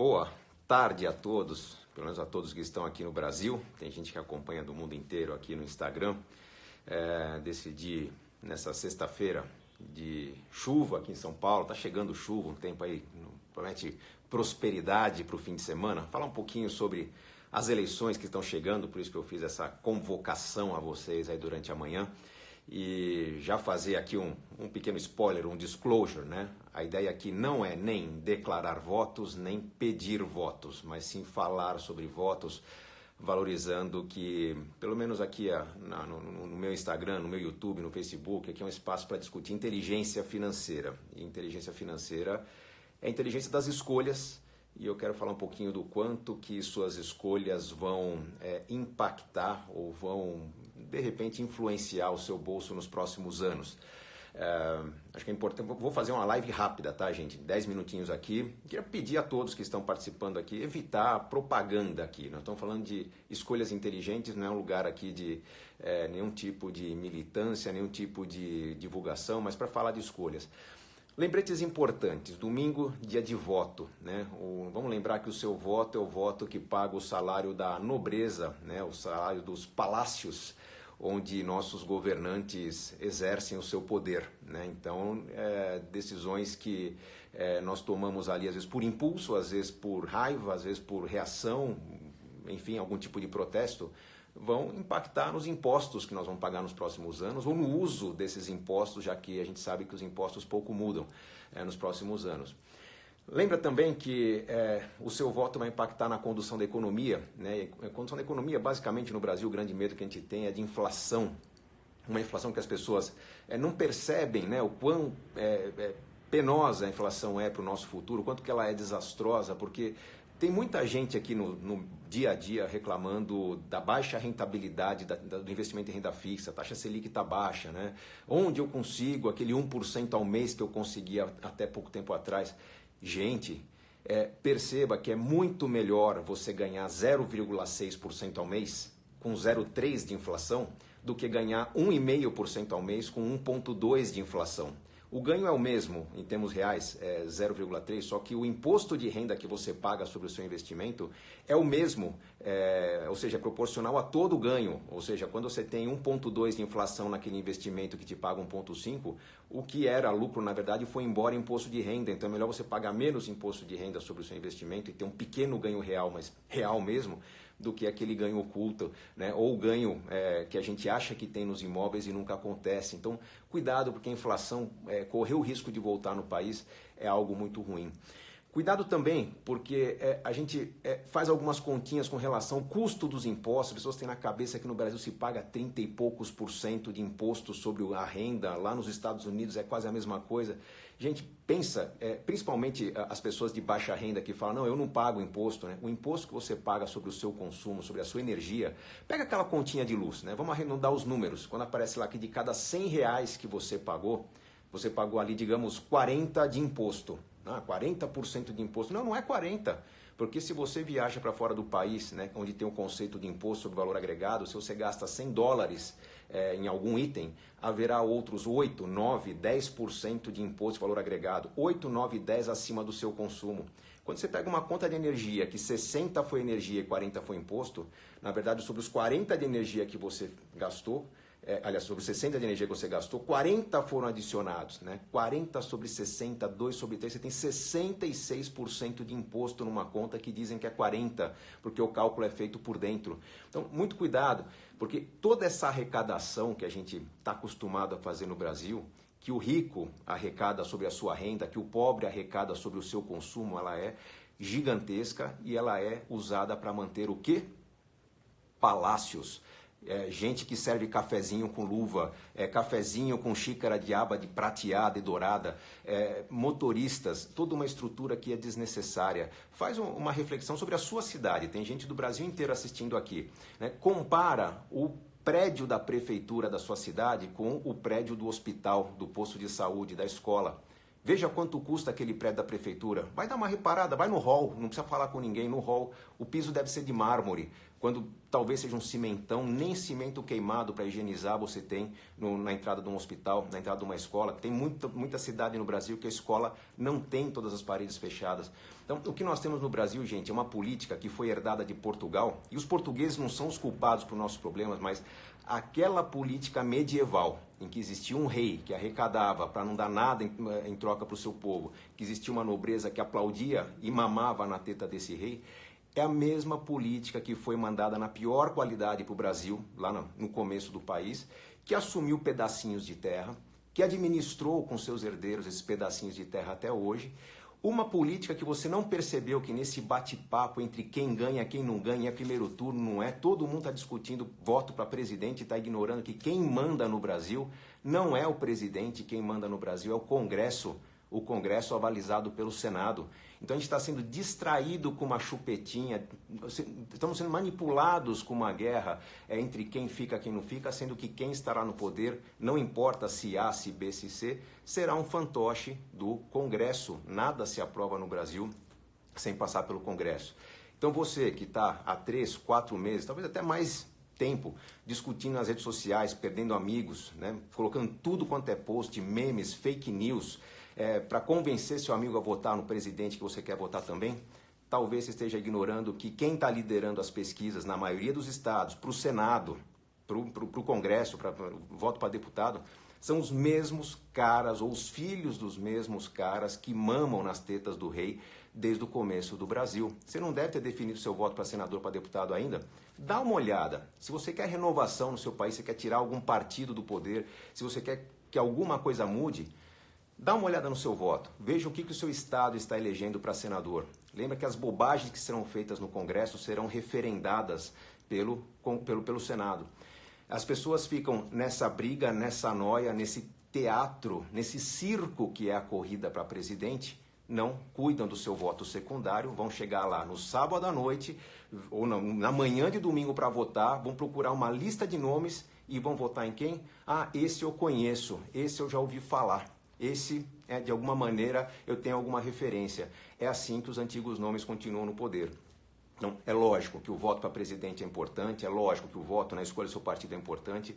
Boa tarde a todos, pelo menos a todos que estão aqui no Brasil. Tem gente que acompanha do mundo inteiro aqui no Instagram. Decidi nessa sexta-feira de chuva aqui em São Paulo, tá chegando chuva, um tempo aí promete prosperidade para o fim de semana. Falar um pouquinho sobre as eleições que estão chegando, por isso que eu fiz essa convocação a vocês aí durante a manhã. E já fazer aqui um pequeno spoiler, um disclosure, né? A ideia aqui não é nem declarar votos, nem pedir votos, mas sim falar sobre votos, valorizando que, pelo menos aqui no meu Instagram, no meu YouTube, no Facebook, aqui é um espaço para discutir inteligência financeira. E inteligência financeira é a inteligência das escolhas, e eu quero falar um pouquinho do quanto que suas escolhas vão impactar ou vão, de repente, influenciar o seu bolso nos próximos anos. Acho que é importante, vou fazer uma live rápida, tá, gente? 10 minutinhos aqui. Queria pedir a todos que estão participando aqui, evitar propaganda aqui. Nós estamos falando de escolhas inteligentes, não é um lugar aqui de nenhum tipo de militância, nenhum tipo de divulgação, mas para falar de escolhas. Lembretes importantes, domingo, dia de voto, né? Vamos lembrar que o seu voto é o voto que paga o salário da nobreza, né? O salário dos palácios, onde nossos governantes exercem o seu poder, né? Então, decisões que nós tomamos ali, às vezes por impulso, às vezes por raiva, às vezes por reação, enfim, algum tipo de protesto, vão impactar nos impostos que nós vamos pagar nos próximos anos ou no uso desses impostos, já que a gente sabe que os impostos pouco mudam nos próximos anos. Lembra também que o seu voto vai impactar na condução da economia, né? A condução da economia, basicamente, no Brasil, o grande medo que a gente tem é de inflação. Uma inflação que as pessoas não percebem, né, o quão penosa a inflação é para o nosso futuro, o quanto que ela é desastrosa, porque tem muita gente aqui no dia a dia reclamando da baixa rentabilidade do investimento em renda fixa, a taxa Selic está baixa, né? Onde eu consigo aquele 1% ao mês que eu conseguia até pouco tempo atrás? Gente, perceba que é muito melhor você ganhar 0,6% ao mês com 0,3% de inflação do que ganhar 1,5% ao mês com 1,2% de inflação. O ganho é o mesmo em termos reais, 0,3%, só que o imposto de renda que você paga sobre o seu investimento é o mesmo, ou seja, é proporcional a todo o ganho. Ou seja, quando você tem 1,2% de inflação naquele investimento que te paga 1,5%, o que era lucro, na verdade, foi embora imposto de renda. Então é melhor você pagar menos imposto de renda sobre o seu investimento e ter um pequeno ganho real, mas real mesmo, do que aquele ganho oculto, né? Ou o ganho que a gente acha que tem nos imóveis e nunca acontece. Então, cuidado, porque a inflação, correr o risco de voltar no país é algo muito ruim. Cuidado também, porque a gente faz algumas continhas com relação ao custo dos impostos. As pessoas têm na cabeça que no Brasil se paga 30 e poucos % de imposto sobre a renda. Lá nos Estados Unidos é quase a mesma coisa. Gente, pensa, principalmente as pessoas de baixa renda que falam, não, eu não pago imposto, né? O imposto que você paga sobre o seu consumo, sobre a sua energia, pega aquela continha de luz, né? Vamos arredondar os números. Quando aparece lá que de cada R$100 que você pagou ali, digamos, 40 de imposto. 40% de imposto. Não é 40%. Porque se você viaja para fora do país, né, onde tem o conceito de imposto sobre valor agregado, se você gasta $100 em algum item, haverá outros 8, 9, 10% de imposto de valor agregado. 8, 9, 10 acima do seu consumo. Quando você pega uma conta de energia que 60 foi energia e 40 foi imposto, na verdade, sobre os 40 de energia que você gastou, aliás, sobre 60 de energia que você gastou, 40 foram adicionados, né? 40 sobre 60, 2 sobre 3, você tem 66% de imposto numa conta que dizem que é 40, porque o cálculo é feito por dentro. Então, muito cuidado, porque toda essa arrecadação que a gente está acostumado a fazer no Brasil, que o rico arrecada sobre a sua renda, que o pobre arrecada sobre o seu consumo, ela é gigantesca e ela é usada para manter o quê? Palácios. Gente que serve cafezinho com luva, cafezinho com xícara de aba de prateada e dourada, motoristas, toda uma estrutura que é desnecessária. Faz uma reflexão sobre a sua cidade, tem gente do Brasil inteiro assistindo aqui, né? Compara o prédio da prefeitura da sua cidade com o prédio do hospital, do posto de saúde, da escola. Veja quanto custa aquele prédio da prefeitura. Vai dar uma reparada, vai no hall, não precisa falar com ninguém no hall. O piso deve ser de mármore, quando talvez seja um cimentão, nem cimento queimado para higienizar você tem na entrada de um hospital, na entrada de uma escola. Tem muita cidade no Brasil que a escola não tem todas as paredes fechadas. Então, o que nós temos no Brasil, gente, é uma política que foi herdada de Portugal, e os portugueses não são os culpados por nossos problemas, mas aquela política medieval, em que existia um rei que arrecadava para não dar nada em troca para o seu povo, que existia uma nobreza que aplaudia e mamava na teta desse rei, é a mesma política que foi mandada na pior qualidade para o Brasil, lá no começo do país, que assumiu pedacinhos de terra, que administrou com seus herdeiros esses pedacinhos de terra até hoje. Uma política que você não percebeu que nesse bate-papo entre quem ganha e quem não ganha é primeiro turno, não é? Todo mundo está discutindo voto para presidente e está ignorando que quem manda no Brasil não é o presidente, quem manda no Brasil é o Congresso avalizado pelo Senado. Então a gente está sendo distraído com uma chupetinha, estamos sendo manipulados com uma guerra entre quem fica e quem não fica, sendo que quem estará no poder, não importa se A, se B, se C, será um fantoche do Congresso. Nada se aprova no Brasil sem passar pelo Congresso. Então você que está há 3, 4 meses, talvez até mais tempo, discutindo nas redes sociais, perdendo amigos, né? Colocando tudo quanto é post, memes, fake news, para convencer seu amigo a votar no presidente que você quer votar também, talvez você esteja ignorando que quem está liderando as pesquisas na maioria dos estados, para o Senado, para o Congresso, para voto para deputado, são os mesmos caras, ou os filhos dos mesmos caras que mamam nas tetas do rei desde o começo do Brasil. Você não deve ter definido seu voto para senador, para deputado ainda? Dá uma olhada. Se você quer renovação no seu país, você quer tirar algum partido do poder, se você quer que alguma coisa mude, dá uma olhada no seu voto. Veja o que o seu estado está elegendo para senador. Lembra que as bobagens que serão feitas no Congresso serão referendadas pelo Senado. As pessoas ficam nessa briga, nessa noia, nesse teatro, nesse circo que é a corrida para presidente, não cuidam do seu voto secundário, vão chegar lá no sábado à noite ou na manhã de domingo para votar, vão procurar uma lista de nomes e vão votar em quem? Ah, esse eu conheço, esse eu já ouvi falar, esse, de alguma maneira, eu tenho alguma referência. É assim que os antigos nomes continuam no poder. Então, é lógico que o voto para presidente é importante, é lógico que o voto na escolha do seu partido é importante,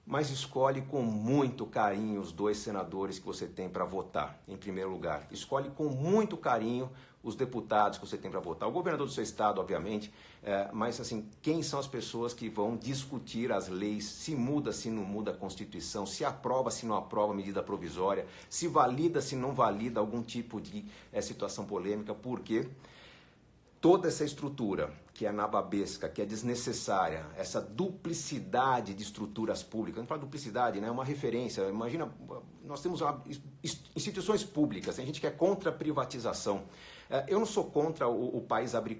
mas escolhe com muito carinho os 2 senadores que você tem para votar, em primeiro lugar. Escolhe com muito carinho os deputados que você tem para votar. O governador do seu estado, obviamente, mas assim, quem são as pessoas que vão discutir as leis, se muda, se não muda a Constituição, se aprova, se não aprova a medida provisória, se valida, se não valida algum tipo de situação polêmica, porque toda essa estrutura que é nababesca, que é desnecessária, essa duplicidade de estruturas públicas, não fala duplicidade, né? É uma referência. Imagina, nós temos instituições públicas, tem gente que é contra a privatização. Eu não sou contra o país abrir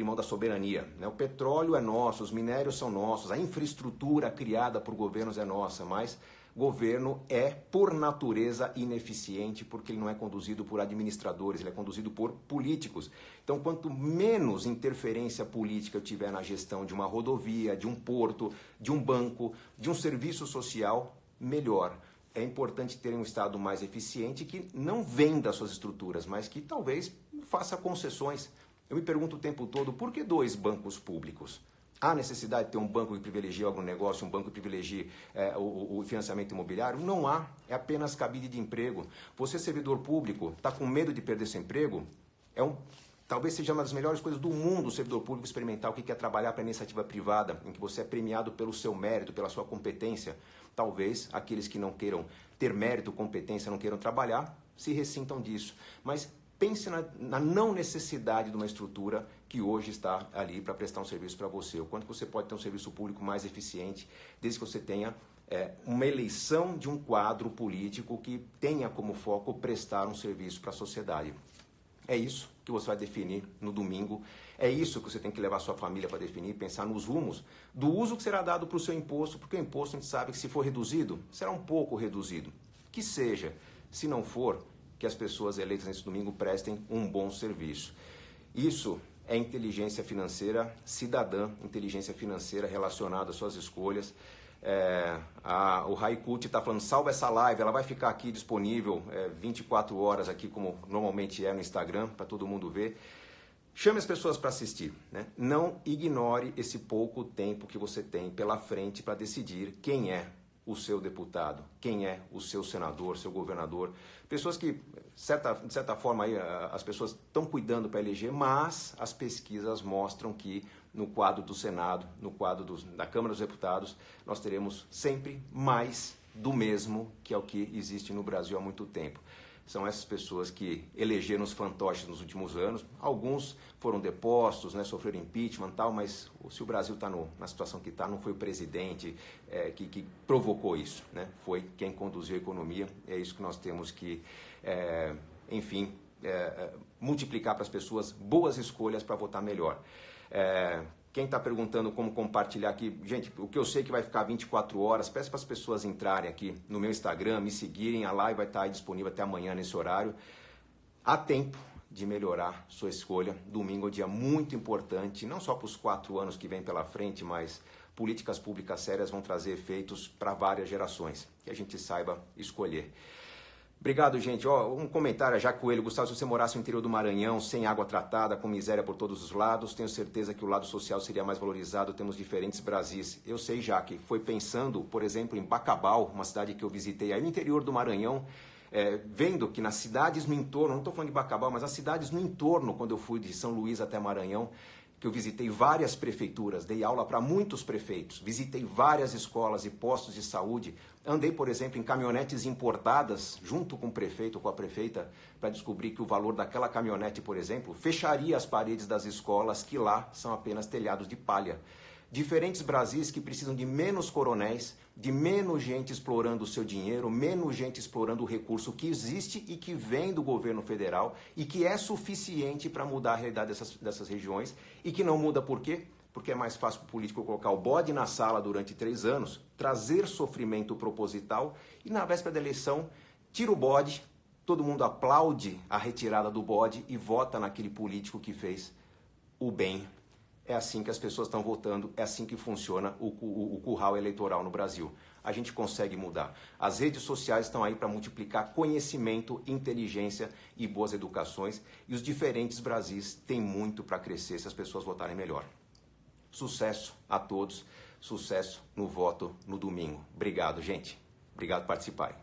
mão da soberania, né? O petróleo é nosso, os minérios são nossos, a infraestrutura criada por governos é nossa, mas governo é, por natureza, ineficiente, porque ele não é conduzido por administradores, ele é conduzido por políticos. Então, quanto menos interferência política eu tiver na gestão de uma rodovia, de um porto, de um banco, de um serviço social, melhor. É importante ter um Estado mais eficiente que não venda suas estruturas, mas que talvez faça concessões. Eu me pergunto o tempo todo, por que 2 bancos públicos? Há necessidade de ter um banco que privilegie o agronegócio, um banco que privilegie o financiamento imobiliário? Não há, é apenas cabide de emprego. Você, servidor público, está com medo de perder seu emprego? Talvez seja uma das melhores coisas do mundo o servidor público experimentar o que é trabalhar para a iniciativa privada, em que você é premiado pelo seu mérito, pela sua competência. Talvez aqueles que não queiram ter mérito, competência, não queiram trabalhar, se ressintam disso. Mas pense na não necessidade de uma estrutura que hoje está ali para prestar um serviço para você. O quanto você pode ter um serviço público mais eficiente, desde que você tenha uma eleição de um quadro político que tenha como foco prestar um serviço para a sociedade. É isso que você vai definir no domingo. É isso que você tem que levar a sua família para definir, pensar nos rumos do uso que será dado para o seu imposto, porque o imposto a gente sabe que se for reduzido, será um pouco reduzido. Que seja, se não for, que as pessoas eleitas nesse domingo prestem um bom serviço. Isso é inteligência financeira cidadã, inteligência financeira relacionada às suas escolhas. O Raikut está falando, salva essa live, ela vai ficar aqui disponível 24 horas aqui, como normalmente é no Instagram, para todo mundo ver. Chame as pessoas para assistir, né? Não ignore esse pouco tempo que você tem pela frente para decidir quem é o seu deputado, quem é o seu senador, seu governador. Pessoas que, de certa forma, aí, as pessoas estão cuidando para eleger, mas as pesquisas mostram que no quadro do Senado, no quadro da Câmara dos Deputados, nós teremos sempre mais do mesmo, que é o que existe no Brasil há muito tempo. São essas pessoas que elegeram os fantoches nos últimos anos. Alguns foram depostos, né, sofreram impeachment e tal, mas se o Brasil está na situação que está, não foi o presidente que provocou isso, né? Foi quem conduziu a economia. É isso que nós temos que, multiplicar para as pessoas boas escolhas para votar melhor. Quem está perguntando como compartilhar aqui, gente, o que eu sei que vai ficar 24 horas, peço para as pessoas entrarem aqui no meu Instagram, me seguirem, a live vai estar aí disponível até amanhã nesse horário. Há tempo de melhorar sua escolha. Domingo é um dia muito importante, não só para os 4 anos que vem pela frente, mas políticas públicas sérias vão trazer efeitos para várias gerações, que a gente saiba escolher. Obrigado, gente. Um comentário já, Coelho. Gustavo, se você morasse no interior do Maranhão, sem água tratada, com miséria por todos os lados, tenho certeza que o lado social seria mais valorizado. Temos diferentes Brasis. Eu sei, Jaque, foi pensando, por exemplo, em Bacabal, uma cidade que eu visitei aí no interior do Maranhão, vendo que nas cidades no entorno, não estou falando de Bacabal, mas as cidades no entorno, quando eu fui de São Luís até Maranhão, que eu visitei várias prefeituras, dei aula para muitos prefeitos, visitei várias escolas e postos de saúde, andei, por exemplo, em caminhonetes importadas, junto com o prefeito, com a prefeita, para descobrir que o valor daquela caminhonete, por exemplo, fecharia as paredes das escolas, que lá são apenas telhados de palha. Diferentes Brasis que precisam de menos coronéis, de menos gente explorando o seu dinheiro, menos gente explorando o recurso que existe e que vem do governo federal e que é suficiente para mudar a realidade dessas regiões e que não muda por quê? Porque é mais fácil para o político colocar o bode na sala durante 3 anos, trazer sofrimento proposital e na véspera da eleição tira o bode, todo mundo aplaude a retirada do bode e vota naquele político que fez o bem. É assim que as pessoas estão votando, é assim que funciona o curral eleitoral no Brasil. A gente consegue mudar. As redes sociais estão aí para multiplicar conhecimento, inteligência e boas educações. E os diferentes Brasis têm muito para crescer se as pessoas votarem melhor. Sucesso a todos, sucesso no voto no domingo. Obrigado, gente. Obrigado por participarem.